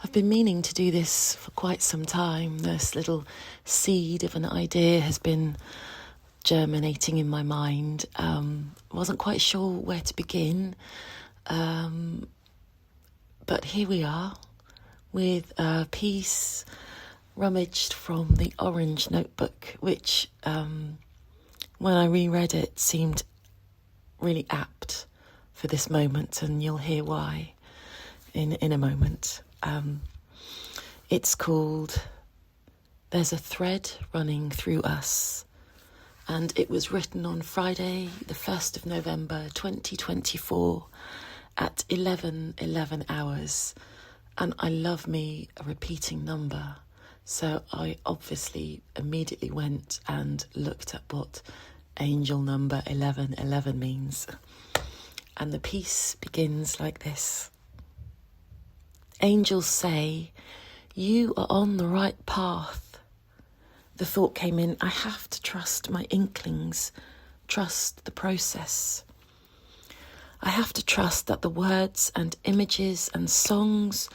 I've been meaning to do this for quite some time. This little seed of an idea has been germinating in my mind. Wasn't quite sure where to begin, but here we are with a piece rummaged from the orange notebook, which when I reread it seemed really apt for this moment, and you'll hear why in a moment. It's called There's a Thread Running Through Us, and it was written on Friday the 1st of November 2024 at 11:11 hours, and I love me a repeating number, so I obviously immediately went and looked at what angel number 1111 means, and the piece begins like this. Angels say, you are on the right path. The thought came in, I have to trust my inklings, trust the process. I have to trust that the words and images and songs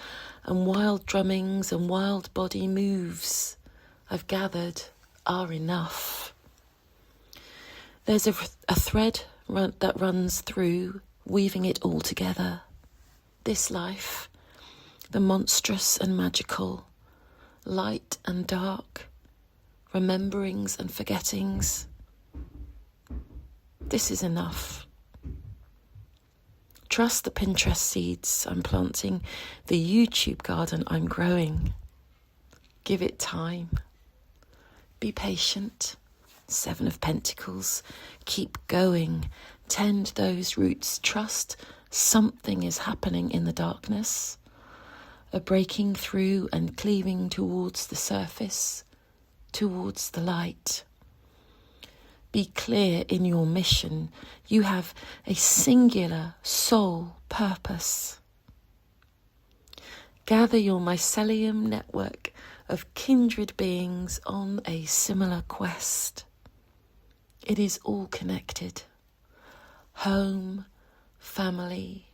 and wild drummings and wild body moves I've gathered are enough. There's a thread that runs through, weaving it all together. This life, the monstrous and magical, light and dark, rememberings and forgettings. This is enough. Trust the Pinterest seeds I'm planting, the YouTube garden I'm growing. Give it time. Be patient. 7 of Pentacles. Keep going. Tend those roots. Trust something is happening in the darkness. A breaking through and cleaving towards the surface, towards the light. Be clear in your mission. You have a singular soul purpose. Gather your mycelium network of kindred beings on a similar quest. It is all connected. Home, family,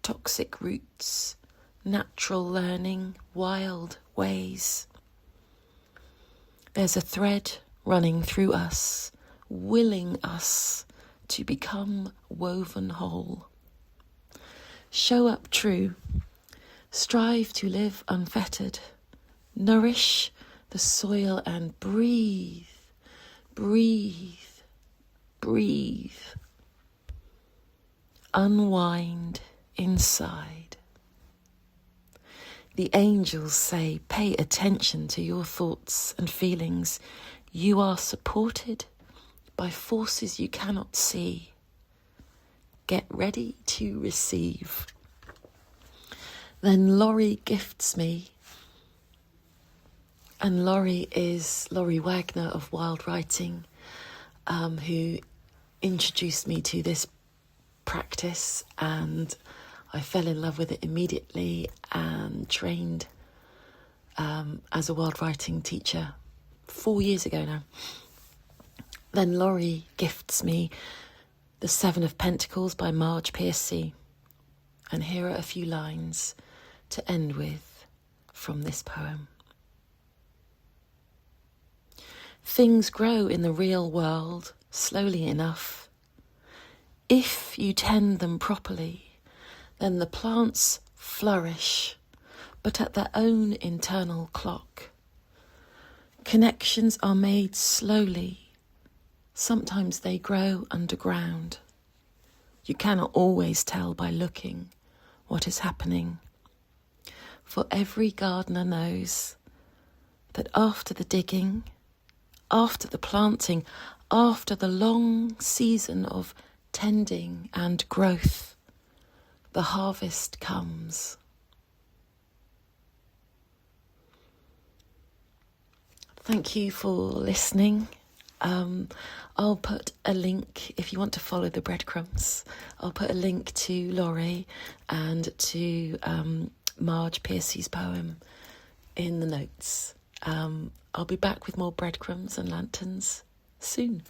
toxic roots, natural learning, wild ways. There's a thread running through us, willing us to become woven whole. Show up true. Strive to live unfettered. Nourish the soil and breathe, breathe, breathe. Unwind inside. The angels say, pay attention to your thoughts and feelings. You are supported by forces you cannot see. Get ready to receive. Then Laurie gifts me, and Laurie is Laurie Wagner of Wild Writing, who introduced me to this practice, and I fell in love with it immediately and trained as a wild writing teacher 4 years ago now. Then Laurie gifts me The 7 of Pentacles by Marge Piercy. And here are a few lines to end with from this poem. Things grow in the real world slowly enough. If you tend them properly, then the plants flourish, but at their own internal clock. Connections are made slowly. Sometimes they grow underground. You cannot always tell by looking what is happening. For every gardener knows that after the digging, after the planting, after the long season of tending and growth, the harvest comes. Thank you for listening. I'll put a link, if you want to follow the breadcrumbs, I'll put a link to Laurie and to Marge Piercy's poem in the notes. I'll be back with more breadcrumbs and lanterns soon.